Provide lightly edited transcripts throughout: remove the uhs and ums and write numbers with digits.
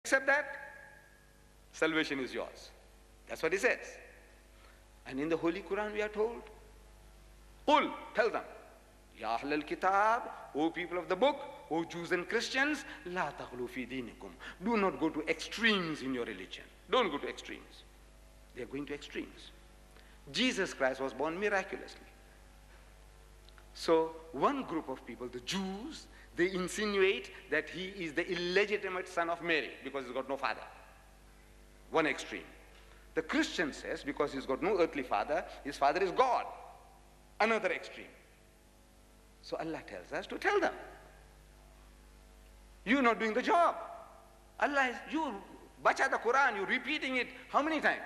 accept that, salvation is yours. That's what he says. And in the Holy Quran we are told, Qul, tell them, Ya Ahlal Kitab, O people of the book, O Jews and Christians, La taghlu fi dinikum. Do not go to extremes in your religion. Don't go to extremes. They are going to extremes. Jesus Christ was born miraculously. So one group of people, the Jews, they insinuate that he is the illegitimate son of Mary because he's got no father. One extreme. The Christian says because he's got no earthly father, his father is God. Another extreme. So Allah tells us to tell them, you're not doing the job. Allah is, you bacha the Quran, you're repeating it how many times?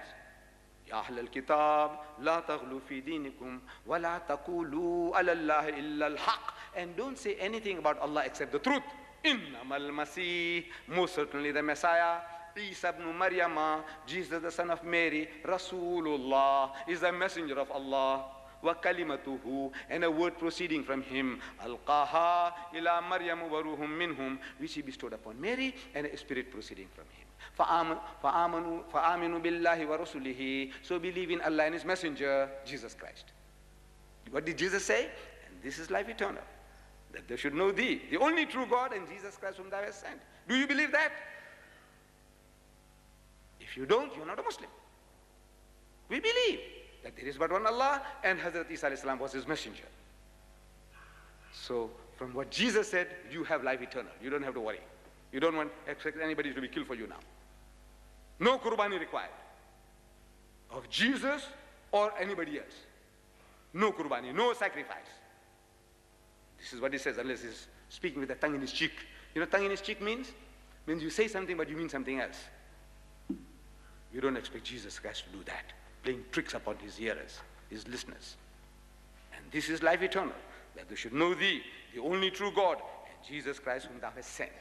Ya Ahlal Kitab, la taghlu fi dinikum, wa la taqulu ala Allah illa al-haq. And don't say anything about Allah except the truth. Innamal Masih, most certainly the Messiah, Isa ibn Maryam, Jesus the son of Mary, Rasulullah, is a messenger of Allah. Wa kalimatuhu, and a word proceeding from him, alqaha ila Maryam wa ruhum minhum, which he bestowed upon Mary, and a spirit proceeding from him. Fa'aminu billahi wa rasulihi, so believe in Allah and his messenger, Jesus Christ. What did Jesus say? And this is life eternal, that they should know thee, the only true God, and Jesus Christ whom thou hast sent. Do you believe that? If you don't, you're not a Muslim. We believe that there is but one Allah, and Hazrat Isa alayhi salam was his messenger. So from what Jesus said, you have life eternal. You don't have to worry. You don't expect anybody to be killed for you now. No qurbani required of Jesus or anybody else. No qurbani, no sacrifice. This is what he says, unless he's speaking with a tongue in his cheek. You know, tongue in his cheek means you say something but you mean something else. You don't expect Jesus Christ to do that, playing tricks upon his hearers, his listeners. And this is life eternal, that they should know thee, the only true God, and Jesus Christ whom thou hast sent.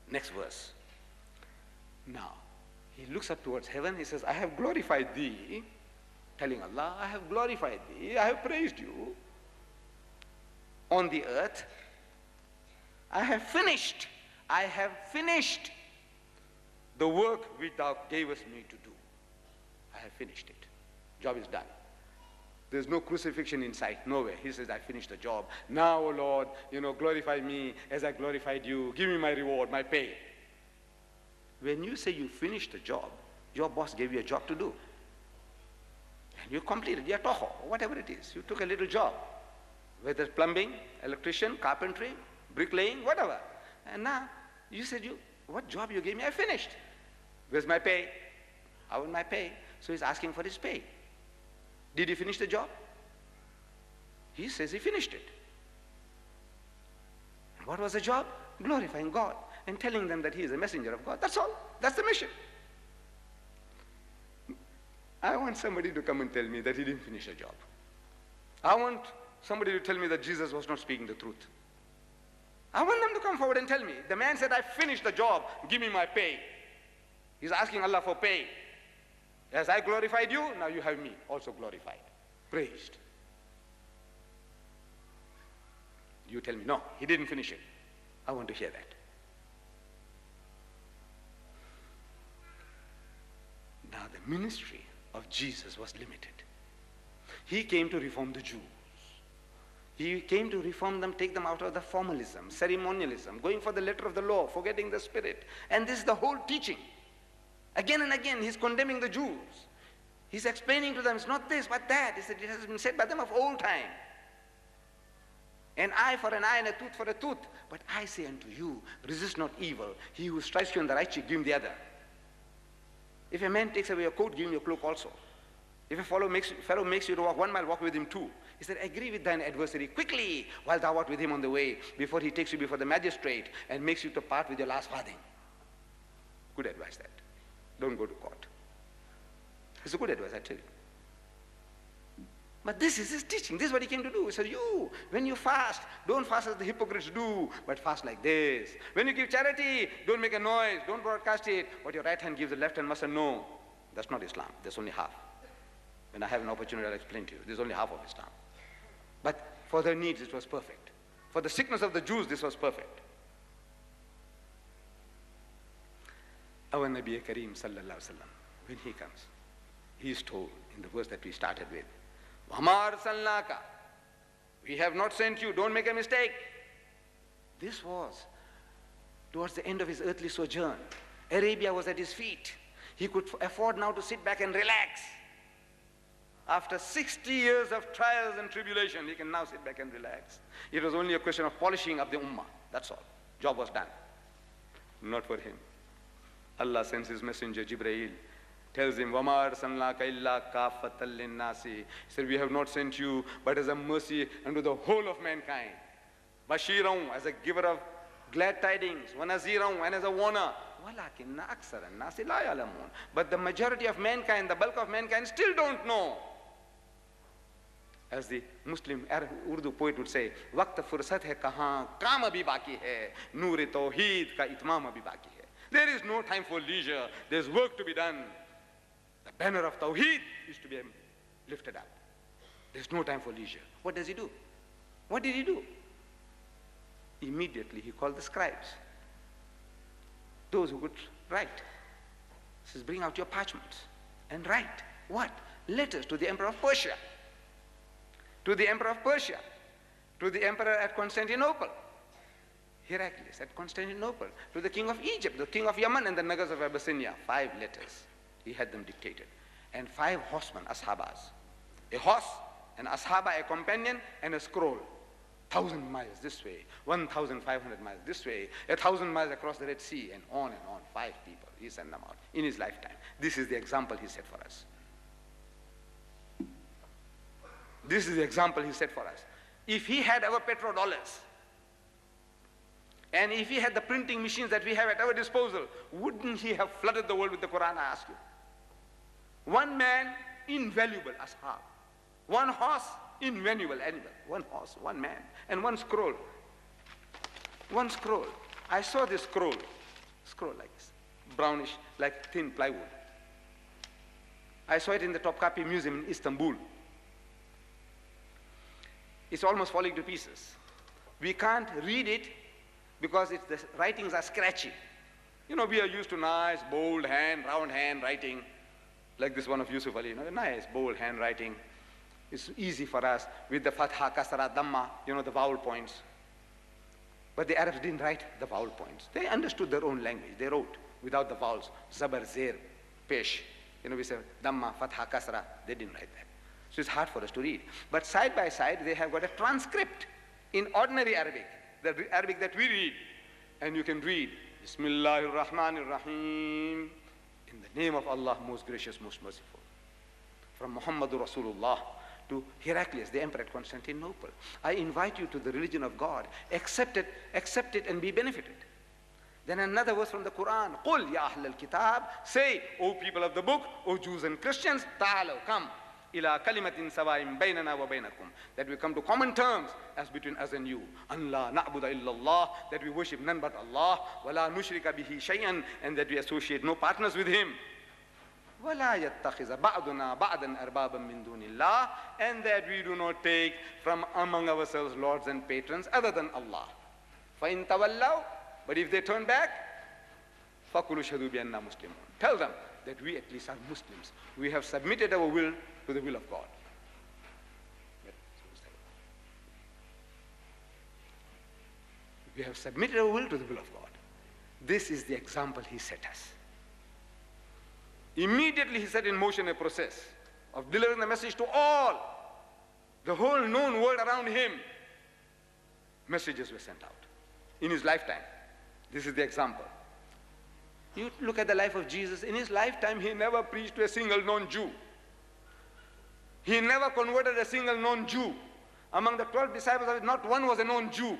Next verse. Now, he looks up towards heaven, he says, I have glorified thee, telling Allah, I have glorified thee, I have praised you on the earth. I have finished the work which thou gavest me to do. I have finished it. Job is done. There's no crucifixion in sight, nowhere. He says, I finished the job. Now, O Lord, glorify me as I glorified you. Give me my reward, my pay. When you say you finished the job, your boss gave you a job to do. And you completed, your toho, whatever it is. You took a little job, whether it's plumbing, electrician, carpentry, bricklaying, whatever. And now, you said, what job you gave me? I finished. Where's my pay? I want my pay. So he's asking for his pay. Did he finish the job? He says he finished it. And what was the job? Glorifying God and telling them that he is a messenger of God. That's all. That's the mission. I want somebody to come and tell me that he didn't finish the job. I want somebody to tell me that Jesus was not speaking the truth. I want them to come forward and tell me. The man said, I finished the job. Give me my pay. He's asking Allah for pay. As I glorified you, now you have me also glorified, praised. You tell me, no, he didn't finish it. I want to hear that. Now the ministry of Jesus was limited. He came to reform the Jews. He came to reform them, take them out of the formalism, ceremonialism, going for the letter of the law, forgetting the spirit. And this is the whole teaching. Again and again, he's condemning the Jews. He's explaining to them, it's not this, but that. He said, it has been said by them of old time. An eye for an eye and a tooth for a tooth. But I say unto you, resist not evil. He who strikes you on the right cheek, give him the other. If a man takes away your coat, give him your cloak also. If a fellow makes you to walk 1 mile, walk with him 2. He said, agree with thine adversary quickly while thou art with him on the way, before he takes you before the magistrate and makes you to part with your last farthing. Good advice that. Don't go to court. It's a good advice, I tell you. But this is his teaching. This is what he came to do. He said, when you fast, don't fast as the hypocrites do, but fast like this. When you give charity, don't make a noise, don't broadcast it. What your right hand gives, the left hand mustn't know. That's not Islam. That's only half. When I have an opportunity, I'll explain to you. This is only half of Islam. But for their needs, it was perfect. For the sickness of the Jews, this was perfect. our Nabi Kareem sallallahu alaihi wasallam, when he comes, he is told in the verse that we started with, وَمَا أَرْسَلْنَاكَ, we have not sent you, don't make a mistake. This was towards the end of his earthly sojourn. Arabia was at his feet. He could afford now to sit back and relax. After 60 years of trials and tribulation, he can now sit back and relax. It was only a question of polishing up the ummah. That's all. Job was done. Not for him. Allah sends his messenger, Jibreel, tells him, وَمَا أَرْسَلْنَاكَ إِلَّا كَافَّةً لِلنَّاسِ. He said, we have not sent you, but as a mercy unto the whole of mankind. Bashiran, as a giver of glad tidings, وَنَذِيرًا, and as a warner. وَلَكِنَّ أَكْثَرَ النَّاسِ لَا يَعْلَمُونَ. But the majority of mankind, the bulk of mankind, still don't know. As the Muslim Arab Urdu poet would say, वक्त फुर्सत है कहाँ, काम अभी बाकी है, नूर तौहीद का इत्माम अभी बाकी है. There is no time for leisure. There's work to be done. The banner of Tawheed is to be lifted up. There's no time for leisure. What does he do? What did he do? Immediately he called the scribes, those who could write. He says, bring out your parchments and write. What? Letters to the emperor of Persia. To the emperor of Persia. To the emperor at Constantinople. Heraclius at Constantinople. To the king of Egypt, the king of Yemen, and the Nagas of Abyssinia. 5 letters. He had them dictated. And 5 horsemen, ashabas. A horse, an ashaba, a companion, and a scroll. 1,000 miles this way, 1,500 miles this way, 1,000 miles across the Red Sea, and on and on. 5 people, he sent them out in his lifetime. This is the example he set for us. This is the example he set for us. If he had our petrodollars, and if he had the printing machines that we have at our disposal, wouldn't he have flooded the world with the Quran, I ask you? One man, invaluable ashab. One horse, invaluable animal. One horse, one man, and one scroll. One scroll. I saw this scroll like this, brownish, like thin plywood. I saw it in the Topkapi Museum in Istanbul. It's almost falling to pieces. We can't read it because the writings are scratchy. You know, we are used to nice, bold hand, round hand writing, like this one of Yusuf Ali, nice, bold handwriting. It's easy for us with the fatha, kasra, dhamma, the vowel points. But the Arabs didn't write the vowel points. They understood their own language. They wrote without the vowels, zabar, zer, pesh. We say dhamma, fatha, kasra. They didn't write that. So it's hard for us to read. But side by side, they have got a transcript in ordinary Arabic, the Arabic that we read. And you can read, Bismillahir Rahmanir Rahim, in the name of Allah, most gracious, most merciful. From Muhammadur Rasulullah to Heraclius, the emperor at Constantinople. I invite you to the religion of God. Accept it and be benefited. Then another verse from the Quran, قُلْ يَا أَهْلَ الْكِتَابِ, say, O people of the book, O Jews and Christians, ta'alaw, come. Ila kalimatin sawaim baynana wa baynakum, that we come to common terms as between us and you. An la na'budu illallah, that we worship none but Allah. Wa la nushrika bihi shay'an, and that we associate no partners with him. Wa la yattakhiza ba'duna ba'dan arbaban min dunillah, and that we do not take from among ourselves lords and patrons other than Allah. Fa in tawallaw, but if they turn back, faqulu shahadu bi anna muslimun. Tell them that we at least are Muslims. We have submitted our will to the will of God. We have submitted our will to the will of God. This is the example he set us. Immediately he set in motion a process of delivering the message to all, the whole known world around him. Messages were sent out in his lifetime. This is the example. You look at the life of Jesus. In his lifetime, he never preached to a single non-Jew. He never converted a single non-Jew. Among the 12 disciples of it, not one was a non-Jew.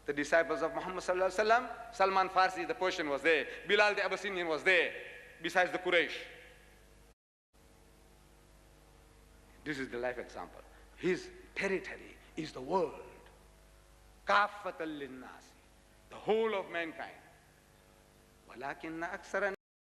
The disciples of Muhammad sallallahu alaihi wasallam, Salman Farsi, the Persian, was there. Bilal the Abyssinian was there, besides the Quraysh. This is the life example. His territory is the world. Kaffatan linnasi, the whole of mankind. وَلَكِنَّ أَكْثَرَ